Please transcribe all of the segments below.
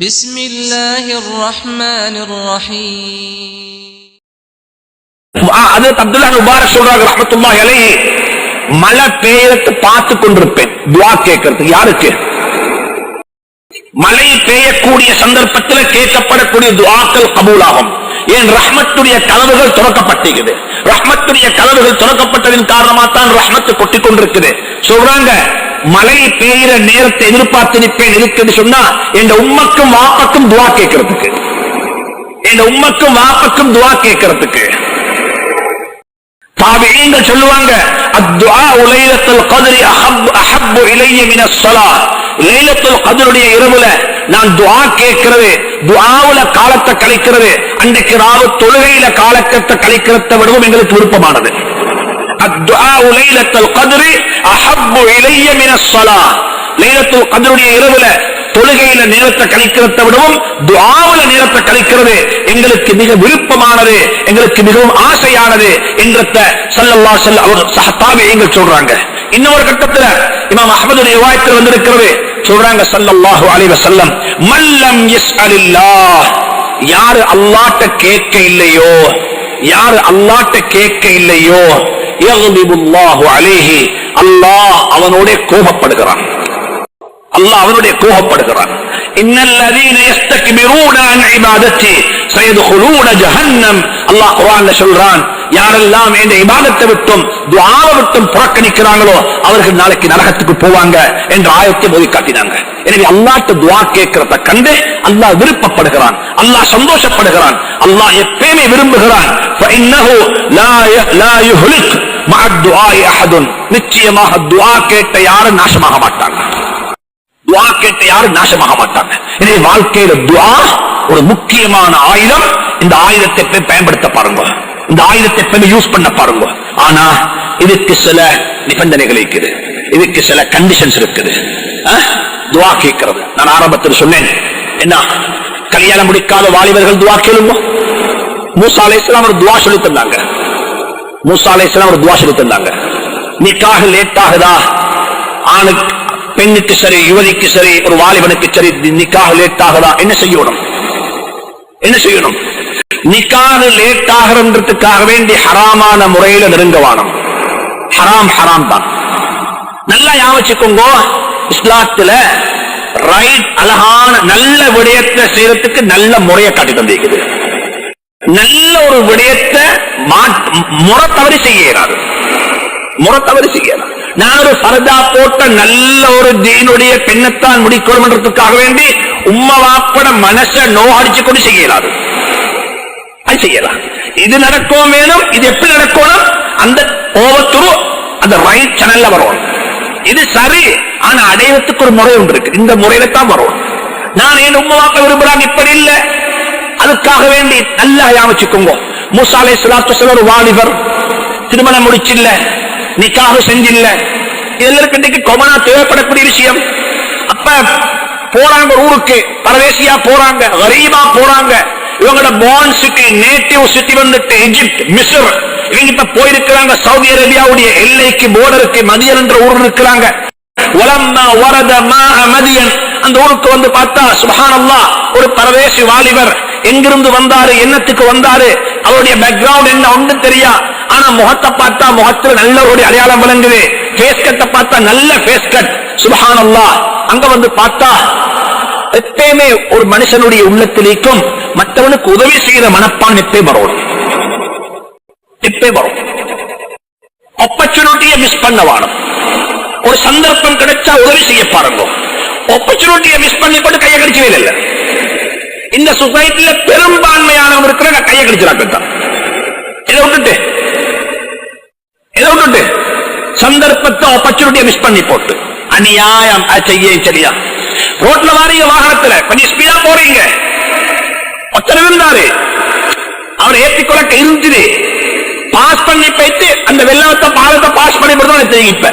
بسم الله الرحمن الرحيم. حضرت Abdullah Mubarak சொல்றாங்க ரஹ்மத்துல்லாஹி அலைஹி, மழை பெய்யறத பார்த்து கொண்டிருப்பேன், துஆ கேட்கிறது. யாருக்கு? மழை பெய்யக்கூடிய சந்தர்ப்பத்தில் கேட்கப்படக்கூடிய துஆக்கள் கபூலாகும். ஏன்? ரஹ்மத்துடைய கதவுகள் திறக்கப்பட்டிருக்குது. ரஹ்மத்துடைய கதவுகள் திறக்கப்பட்டதின் காரணமாக தான் ரஹ்மத்து கொட்டிக் கொண்டிருக்குது. சொல்றாங்க, மழை பெய்கிற நேரத்தை எதிர்பார்த்து நிற்பேன் இருக்குன்னு சொன்னா என் உம்மக்கும் வாப்பக்கும் துஆ கேட்கறதுக்கு, என் உம்மக்கும் வாப்பக்கும் துஆ கேட்கறதுக்கு. தாபிஈன்கள் சொல்லுவாங்க, அத்துஆஉ லைலத்துல் கத்ரி அஹப்பு இலைய மினஸ் ஸலாத். லைலத்துல் கத்ருடைய இரவுல நான் துஆ கேட்கிறது, துஆவுல காலத்தை கழிக்கிறது, அன்றைக்கு ராவு தொழுகையில காலத்தை கழிக்கிறத விடவும் எங்களுக்கு விருப்பமானது. அத்துஆஉ லைலத்துல் கத்ரி அஹப்பு இலைய மினஸ் ஸலாத். லைலத்துல் கத்ருடைய இரவுல தொழுகையில நேரத்தை கழிக்கிறத விடவும் துஆவுல நேரத்தை கழிக்கிறது எங்களுக்கு மிக விருப்பமானது, எங்களுக்கு மிகவும் ஆசையானது என்றத ஸல்லல்லாஹு அலைஹி வஸல்லம் சஹாபாக்கள் சொல்றாங்க. இன்னொரு கட்டத்துல இமாம் அஹ்மதுடைய ரிவாயத்தில் வந்திருக்கிறது, சொல்றாங்க ஸல்லல்லாஹு அலைஹி வஸல்லம், மல்லம் யஸ்அலில்லாஹ், யார் அல்லாஹ்ட்ட கேட்க இல்லையோ, யார் அல்லாஹ்ட்ட கேட்க இல்லையோ, யக்லிபுல்லாஹு அலைஹி, அல்லாஹ் அவனோட கோபப்படுகிறான், அல்லாஹ் அவனுடைய கோபப்படுகிறான். இன்னல்லதீன யஸ்தக்பிரூன அன் இபாதத்தி சயதுகுலூன ஜஹன்னம். அல்லாஹ் குர்ஆன்ல சொல்றான், யாரெல்லாம் இந்த இபாதத்தை விட்டும் துஆவை விட்டும் புறக்கணிக்கிறாங்களோ அவர்கள் நாளைக்கு நரகத்துக்கு போவாங்க என்ற ஆயத்தை ஓதி காட்டினாங்க. எனவே அல்லாஹ்ட்ட துஆ கேட்கிறத கண்டு அல்லாஹ் விருப்பப்படுகிறான், அல்லாஹ் சந்தோஷப்படுகிறான், அல்லாஹ் எப்பவுமே விரும்புகிறான். ஃபஇன்னஹு லா யுஹ்லிக் மஅ துஆஇ அஹதுன். நிச்சயமாக துஆ கேட்ட யாரும் நாசமாக மாட்டாங்க, துஆ கேட்ட யாரும் நாசமாக மாட்டாங்க. எனவே வாழ்க்கையில துஆ ஒரு முக்கியமான ஆயுதம். இந்த ஆயுதத்தை பயன்படுத்த பாருங்க, இந்த ஆயுதத்தை யூஸ் பண்ண பாருங்க. ஆனா இதுக்கு சில நிபந்தனைகள் இருக்குது, இதுக்கு சில கண்டிஷன்ஸ் இருக்குது. துஆ கேட்கிறது நான் ஆரம்பத்தில் சொன்னேன், என்ன கல்யாணம் முடிக்காத வாலிபர்கள் துஆ கேளுங்க. மூசா அலைஹிஸ்ஸலாம் ஒரு துஆ சொல்லி தந்தாங்க, மூசா அலைஹிஸ்ஸலாம் ஒரு துஆ சொல்லி தந்தாங்க. நிக்காஹ் லேட் ஆகுதா, ஆணுக்கு பெண்ணுக்கு சரி, யுவதிக்கு சரி, ஒரு வாலிபனுக்கு சரி, நிக்காஹ் லேட் ஆகுதா, என்ன செய்யணும்? என்ன செய்யணும்? நிக்காஹ் லேட் ஆகிறதுக்காக வேண்டி ஹராமான முறையில நெருங்கவானம். ஹராம் ஹராம் தான். நல்லா ஞாபகம், இஸ்லாத்துல ரைட் அழகான நல்ல விடயத்தை செய்யறதுக்கு நல்ல முறையை காட்டி தந்திருக்குது. நல்ல ஒரு விடயத்தை முறை தவறி செய்யறாரு, முறை தவறி செய்யலாம். நான் ஒரு பரதா போட்ட நல்ல ஒரு தீனுடைய பெண்ணத்தான் முடிக்கணும்ன்றதுக்காக வேண்டி உம்மா வாப்பட மனசை நோகடிச்சு கொண்டு செய்யலாது, அது செய்யலாம். இது நடக்கும் வேணும், இது எப்படி நடக்கணும்? அந்த ஓவத்துரு அந்த ரைட் சேனல்ல வரும். இது சரி, ஆனா அடையறதுக்கு ஒரு முறை ஒன்று இருக்கு, இந்த முறையில தான் வரும். நான் என் உம்மா வாப்ப விரும்புறாங்க, இப்படி இல்ல, அதுக்காக வேண்டி நல்லா ஞாபகம். மூசா அலைஹிஸ்ஸலாத்து வஸலாம் ஒரு வாலிபர், திருமணம் முடிச்சில்ல, நிக்காஹ் செஞ்சில்ல, எல்லாருக்கிட்ட கொமனா தேவைப்படக்கூடிய விஷயம். அப்ப போறாங்க ஊருக்கு, பரதேசியா போறாங்க, கரீபா போறாங்க. இவங்களோட பார்ன் சிட்டி, நேட்டிவ் சிட்டி வந்துட்டு எகிப்த், மிஸ்ர். இவங்க இப்ப போயிருக்கிறாங்க சவுதி அரேபியாவுடைய எல்லைக்கு, போர்டருக்கு, மதியன் என்ற ஊர் இருக்கிறாங்க. வலம்மா வரத மாஅ மதியன், அந்த ஊருக்கு வந்து பார்த்தா சுப்ஹானல்லாஹ், ஒரு பரதேசி வாலிபர் எங்கிருந்து வந்தாரு, என்னத்துக்கு வந்தாரு, அவருடைய பேக்ரவுண்ட் என்ன ஒன்றும் தெரியா. ஆனா முகத்தை பார்த்தா முகத்தில் நல்ல ஒரு அடையாளம் விளங்குது, ஃபேஸ் கட்டை பார்த்தா நல்ல ஃபேஸ் கட். சுப்ஹானல்லாஹ், அங்க வந்து பார்த்தா எப்பயுமே ஒரு மனுஷனுடைய உள்ளத்திலேக்கும் மற்றவனுக்கு உதவி செய்யற மனப்பான் எப்பயும் வரும், எப்பயும் வரும். ஆப்பர்ச்சுனிட்டியை மிஸ் பண்ண வாணும். ஒரு சந்தர்ப்பம் கிடைச்சா உதவி செய்ய பாருங்க. ஆப்பர்ச்சுனிட்டியை மிஸ் பண்ணி கொண்டு கையை கடிக்கவே இல்லை. இந்த சொசைட்டில பெரும்பான்மையானவங்க இருக்கிற கையை கடிச்சிடாக்க, இதை விட்டுட்டு சந்தர்ப்பத்தை ஆப்பர்ச்சுனிட்டியை மிஸ் பண்ணி போட்டு அநியாயம் செய்ய. சரியா ரோட்ல வாரீங்க, வாகனத்துல கொஞ்சம் ஸ்பீடா போறீங்க, ஒருத்தர் இருந்தாரு, அவர் ஏற்றிக்கொள்ள இருந்துது, பாஸ் பண்ணி போயிட்டு அந்த வெள்ளத்தை பாலத்தை பாஸ் பண்ணி போட்டு இப்ப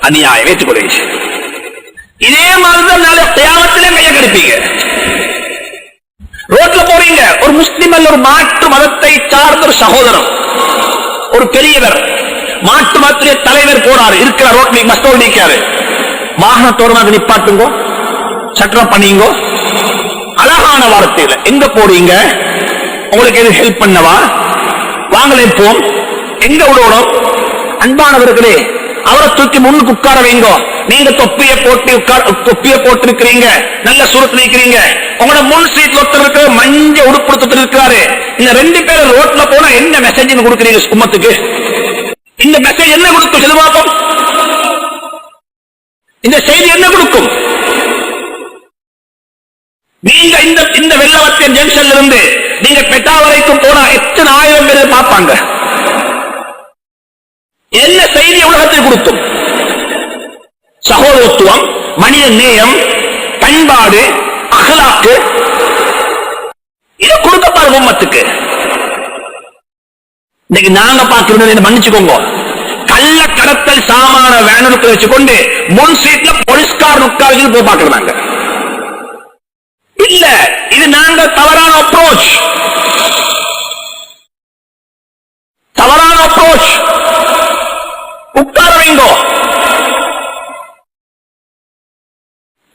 அநியாயம் ஏற்றுக்கொள்ளுங்க. இதே மாதிரிதான் நாளை தியாகத்திலே கையை கடிப்பீங்க. ரோட்ல போறீங்க, ஒரு முஸ்லிம் அல்ல, ஒரு மாற்று மதத்தை சார்ந்த ஒரு சகோதரன், ஒரு பெரியவர், மாற்று மதத்திலே தலைவர் போறாரு, இருக்கிற ரோட்ல மஸ்டோல் நிற்காரு, வாகனத்தோடு நிப்பாட்டுங்கோ, சட்டம் பண்ணிங்கோ, அழகான வார்த்தையில எங்க போறீங்க, உங்களுக்கு எது ஹெல்ப் பண்ணவா, வாங்களே போம், எங்க விடணும்? அன்பானவர்களே, அவரை தூக்கி முன்னுக்கு உட்கார வைங்க. நீங்க தொப்பியை போட்டிருக்கிறீங்க, நல்ல சுருட்டு நிற்கிறீங்க. உங்களோட முன் சீட்ல ஒருத்தர் இருக்கிற மஞ்ச உடுப்பு இருக்கிறாரு. இந்த 2 பேரும் ரோட்ல போனா என்ன மெசேஜ் கொடுக்குறீங்க உம்மத்துக்கு? இந்த மெசேஜ் என்ன கொடுக்கும்? சொல்லு பாப்போம். இந்த செய்தி என்ன கொடுக்கும்? நீங்க இந்த வெள்ளவத்தின் ஜங்ஷன்ல இருந்து நீங்க பெட்டா வரைக்கும் போனா எத்தனை ஆயிரம் பேர் பார்ப்பாங்க. என்ன செய்தி உலகத்தில் கொடுக்கும்? சகோதரத்துவம், மனித நேயம், பண்பாடு, அகலாக்கு, இது கொடுக்க பாருங்க உம்மத்துக்கு. இன்னைக்கு நாங்க பார்க்கிறது, மன்னிச்சுக்கோங்க, கள்ள கடத்தல் சாமான வேனுக்கு வச்சுக்கொண்டு முன் சீட்ல போலீஸ்கார் உட்கார்ந்து போய் பார்க்கிறாங்க. இல்ல, இது நாங்க தவறான அப்ரோச். தவறான அப்ரோச். உட்கார வைங்கோ.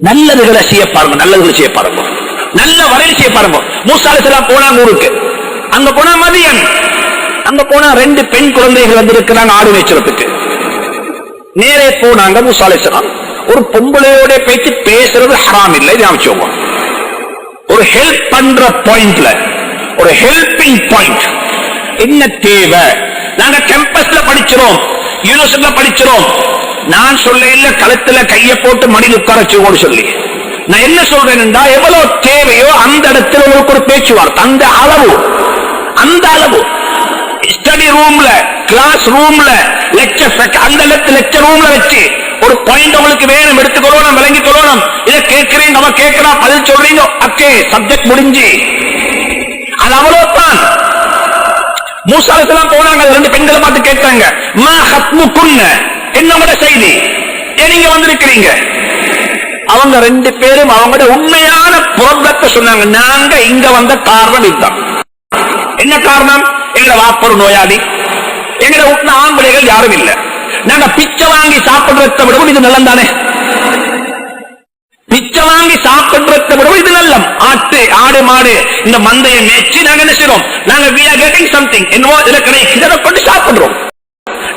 நல்லதுகளை செய்ய பாருங்க, நல்லதுகளை செய்ய பாருங்க, நல்ல வரையில் செய்ய பாருங்க. மூசா அலைஹிஸ்ஸலாம் போனாங்க ஊருக்கு. அங்க போனா மதியம், அங்க போனா 2 பெண் குழந்தைகள் வந்திருக்கிறாங்க ஆடு மேய்ச்சறதுக்கு. நேரே போனாங்க மூசா அலைஹிஸ்ஸலாம். ஒரு பொம்பளையோட பேச்சு பேசுறது ஹராம் இல்லை, ஞாபகம். ஒரு ஹெல்ப் பண்ற பாயிண்ட்ல, ஒரு ஹெல்பிங் பாயிண்ட் என்ன தேவை? நாங்க கேம்பஸ்ல படிக்கிறோம், யூனிவர்சிட்டியில படிக்கிறோம். நான் சொல்ல இல்ல கழுத்துல கைய போட்டு மடியில் உட்கார சொல்லி. நான் என்ன சொல்றேன், எவ்வளவு தேவையோ அந்த இடத்துல உங்களுக்கு ஒரு பேச்சுவார்த்தை, அந்த அளவு ஸ்டடி ரூம்ல, கிளாஸ் ரூம்ல, அந்த லெக்சர் ரூம்ல வச்சு ஒரு பாயிண்ட் உங்களுக்கு வேணும், எடுத்துக்கொள்ளணும், விளங்கிக் கொள்ளணும். இதை கேட்கிறேன், நம்ம கேட்கிறா, பதில் சொல்றீங்க, ஓகே, சப்ஜெக்ட் முடிஞ்சு. அது அவ்வளவுதான். மூசா அலைஹிஸ்ஸலாம் போனாங்க, 2 பெண்களை பார்த்து கேட்டாங்க, மா ஹத்முகுன்ன, என்னோட செய்தி, ஏன் நீங்க வந்திருக்கிறீங்க? அவங்க 2 பேரும் அவங்களோட உண்மையான ப்ராப்ளத்தை சொன்னாங்க. நாங்க இங்க வந்த காரணம் இதுதான். என்ன காரணம்? எங்க வாப்பரு நோயாளி, எங்க வீட்டுல ஆம்பளைகள் யாரும் இல்ல. நாங்க பிச்சை வாங்கி சாப்பிடுறத விடவும் இது நல்லம் தானே? பிச்சை வாங்கி சாப்பிடுறத விடவும் இது நல்லம். ஆடு மாடு இந்த மந்தையை மேய்ச்சி நாங்க என்ன செய்யறோம்? நாங்க we are getting something, என்னவோ இதை கிடைக்கிறத கொண்டு சாப்பிடுறோம்.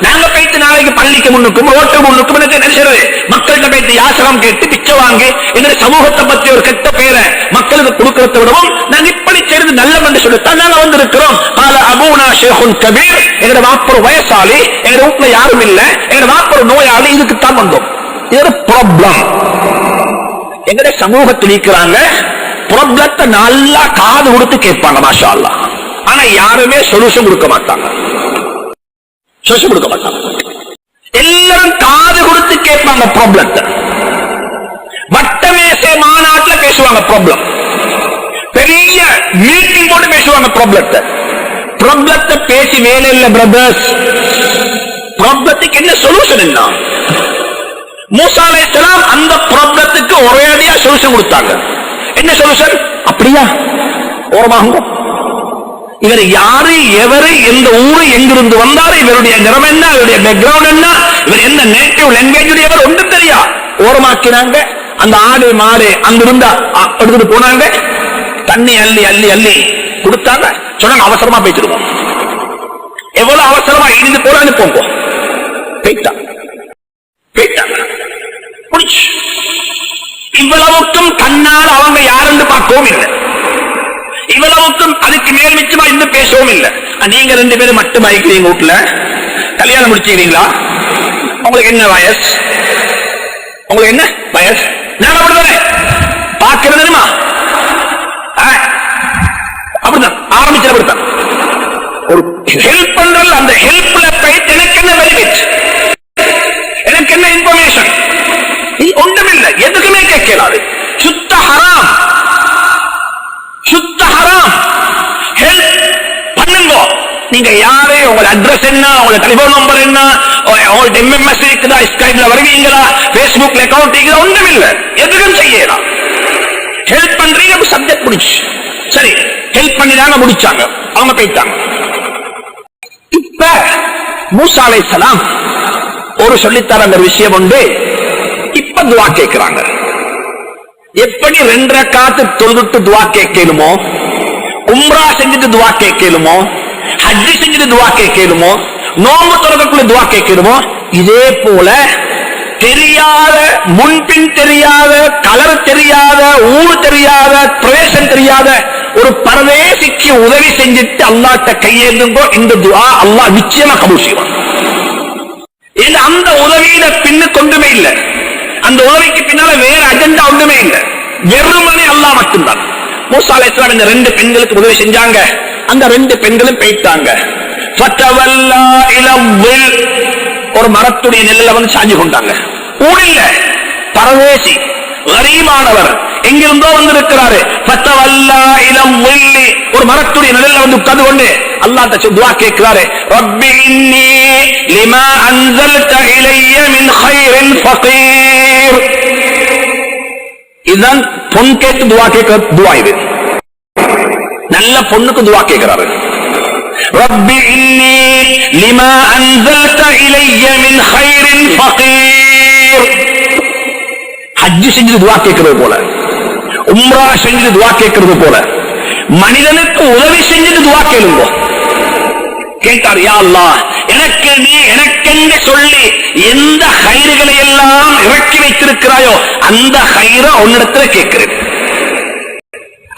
நாங்க போயிட்டு நாளைக்கு பள்ளிக்கு முன்னுக்கும் ரோட்டு முன்னுக்கும் என்ன செய்யறது? மக்கள்கிட்ட போயிட்டு யாசகம் கேட்டு பிச்சை வாங்கி எங்க சமூகத்தை பத்தி ஒரு கெட்ட பேரை மக்களுக்கு கொடுக்கறத விடவும் நாங்க இப்படி செய்யறது நல்லம் என்று சொல்லித்தான் நாங்க வந்திருக்கிறோம். அபூனா ஷேகுன் கபீர், எங்க வாப்பர் வயசாளி, எங்க வீட்டுல யாரும் இல்ல, எங்க வாப்பர் நோயாளி, இதுக்குத்தான் வந்தோம். இது ஒரு ப்ராப்ளம். எங்க சமூகத்தில் இருக்கிறாங்க, ப்ராப்ளத்தை நல்லா காது கொடுத்து கேட்பாங்க, மாஷா அல்லாஹ். ஆனா யாருமே சொல்யூஷன் கொடுக்க மாட்டாங்க. எல்லாரும் காது கொடுத்து கேட்பாங்க ப்ராப்ளத்தை. வட்டமேசை மாநாட்டில் பேசுவாங்க ப்ராப்ளம், பெரிய மீட்டிங் போட்டு பேசுவாங்க ப்ராப்ளத்தை. ப்ராப்ளத்தை பேசி வேலை இல்ல பிரதர்ஸ். ப்ராப்ளத்துக்கு என்ன சொல்யூஷன்? என்ன? மூசா அலைஹிஸ்ஸலாம் அந்த ப்ராப்ளத்துக்கு ஒரேடியா சொல்யூஷன் கொடுத்தாங்க. என்ன சொல்யூஷன்? அப்படியா, ஓரமாகுங்க. இவர் யாரு, எவரு, எந்த ஊரு, எங்கிருந்து வந்தாரு, இவருடைய நிறம் என்ன, இவருடைய பேக்ரவுண்ட் என்ன, இவர் எந்த நேட்டிவ் லாங்குவேஜ் உடையவர் ஒன்றும் தெரியா. ஓரமாக்கினாங்க. அந்த ஆடு மாடு அங்கிருந்த எடுத்துட்டு போனாங்க. தண்ணி அள்ளி அள்ளி அள்ளி கொடுத்தாங்க. சொன்னாங்க அவசரமா போயிட்டுருவோம். எவ்வளவு அவசரமா இருந்து போலான்னு போங்க. போயிட்டாங்க. இவ்வளவுக்கும் கண்ணால் அவங்க யாருன்னு பார்க்கவும் இல்லை. இவ்வளவுக்கும் அதுக்கு மேல் மிச்சமா இன்னும் பேசவும் இல்லை. நீங்க 2 பேரும் மட்டும் ஆயிக்கிறீங்க. வீட்டுல கல்யாணம் முடிச்சுக்கிறீங்களா? உங்களுக்கு என்ன வயசு? உங்களுக்கு என்ன வயசு? நான் அப்படித்தானே பார்க்கிறது தெரியுமா? அப்படித்தான் ஆரம்பிச்சு. அப்படித்தான் ஒரு ஹெல்ப் பண்றல, அந்த ஹெல்ப்ல போயிட்டு எனக்கு என்ன பெனிஃபிட், எனக்கு என்ன இன்ஃபர்மேஷன், ஒன்றுமில்லை. எதுக்குமே கேட்கலாது. சுத்த ஹராம், சுத்த ஹராம். ஹெல்ப் பண்ணுங்க. நீங்க யாரு, உங்க அட்ரஸ் என்ன, உங்க டெலிபோன் நம்பர் என்ன, உங்களுக்கு எம்எம்எஸ் இருக்குதா, ஸ்கைப்ல வருவீங்களா, பேஸ்புக்ல அக்கௌண்ட் இருக்குதா, ஒன்றுமில்லை. எதுக்கும் செய்யலாம். ஹெல்ப் பண்றீங்க, சப்ஜெக்ட் முடிச்சு. சரி, ஹெல்ப் பண்ணிதாங்க முடிச்சாங்க. அவங்க போயிட்டாங்க. இப்ப மூசா அலைஹிஸ்ஸலாம் ஒரு சொல்லித்தர அந்த விஷயம் உண்டு. இப்ப துஆ கேட்கிறாங்க. எப்படி 2 ரக்காத்து தொழுதுட்டு துஆ கேட்கலுமோ, உம்ரா செஞ்சுட்டு துஆ கேட்கலுமோ, ஹஜ் செஞ்சுட்டு துஆ கேட்கலுமோ, நோன்பு திறக்கக்குள்ள துஆ கேட்கலுமோ, இதே போல தெரியாத, முன்பின் தெரியாத, கலர் தெரியாத, ஊர் தெரியாத, பிரவேசம் தெரியாத ஒரு பரதேசிக்கு உதவி செஞ்சுட்டு அல்லாஹ்ட்ட கையேந்துங்கோ, இந்த துஆ அல்லாஹ் நிச்சயமா கபூல் செய்வான். அந்த உதவியில பின்னு கொண்டுமே இல்லை, அந்த உதவிக்கு பின்னால வேற அஜெண்டா ஒன்றுமே இல்லை, வெறுமனே அல்லாஹ் மட்டும்தான். மூசா அலைஹிஸ்ஸலாம் இந்த 2 பெண்களுக்கு உதவி செஞ்சாங்க. அந்த 2 பெண்களும் போயிட்டாங்க. ஃபதவல்லா இலல், ஒரு மரத்துடைய நிழல்ல வந்து சாஞ்சி கொண்டாங்க. ஊரில் பரதேசி கரீபானவர் எங்கிருந்தோ வந்திருக்கிறாரு. ஃபதவல்லா இலல், ஒரு மரத்துடைய நிழல்ல வந்து உட்கார்ந்து கொண்டு அல்லாஹ்ட்ட துஆ கேட்கிறாரு. ரப்பி இன்னி லிமா அன்ஸல்த இலைய மின் கைரின் ஃபகீர். இதுதான் பொன் கேட்டு துஆ கேட்கிற துஆ. இது நல்ல பொண்ணுக்கு துஆ கேட்கிறாரு. ரப்பி இன்னி லிமா அன்ஸல்த இலைய மின் கைரின் ஃபகீர். ஹஜ் செஞ்சு துஆ கேட்கிறது போல, உம்ரா செஞ்சு துஆ கேட்கிறது போல, மனிதனுக்கு உதவி செஞ்சுட்டு துஆ கேளுங்க. கேட்டார், யா அல்லாஹ், எனக்கு நீ எனக்கென்று சொல்லி எந்த கைறுகளை எல்லாம் இறக்கி வைத்திருக்கிறாயோ அந்த கைர உன்னிடத்துல கேட்கிறேன்.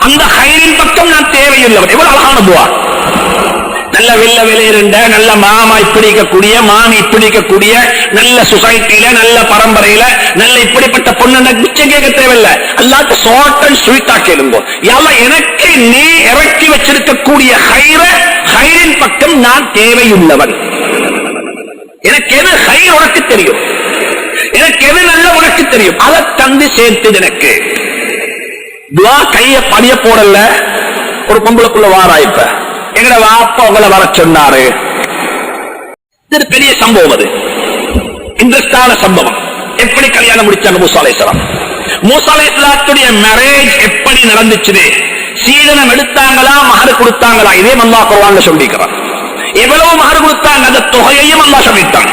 அந்த கைரின் பக்கம் நான் தேவையுள்ளவன். எவ்வளவு அழகான துஆ. நல்ல வெள்ள வெளியிருந்த, நல்ல மாமா இப்படிக்கக்கூடிய, மாமி இப்படிக்கக்கூடிய, நல்ல சொசைட்டியில, நல்ல பரம்பரையில, நல்ல இப்படிப்பட்ட பொண்ணு மிச்சம் கேட்க தேவையில்லை. அல்லாஹ்ட்ட ஷார்ட் அண்ட் ஸ்வீட்டா கேளுங்க. யாழ்லா, எனக்கு நீ இறக்கி வச்சிருக்கக்கூடிய கைரின் பக்கம் நான் தேவையுள்ளவன். எனக்கு எது கைர் உனக்கு தெரியும், எனக்கு எது நல்ல உனக்கு தெரியும், அதை தந்து சேர்த்து எனக்கு. துஆ கைய பணிய போடல. ஒரு பொம்பளைக்குள்ள வாராய்ப்ப எங்கட வாப்பா உங்களை வர சொன்னாரு. இது பெரிய சம்பவம், அது இன்ட்ரெஸ்டான சம்பவம். எப்படி கல்யாணம் முடிச்சாங்க மூசா அலைஹிஸ்ஸலாம்? மூசா அலைஹிஸ்ஸலாத்துடைய மேரேஜ் எப்படி நடந்துச்சு? சீதனம் எடுத்தாங்களா, மஹர் கொடுத்தாங்களா? இதே அல்லாஹ் குர்ஆன்ல சொல்லிக்கிறான். எவ்வளவு மஹர் கொடுத்தாங்க அந்த தொகையையும் அல்லாஹ் சொல்லிட்டான்.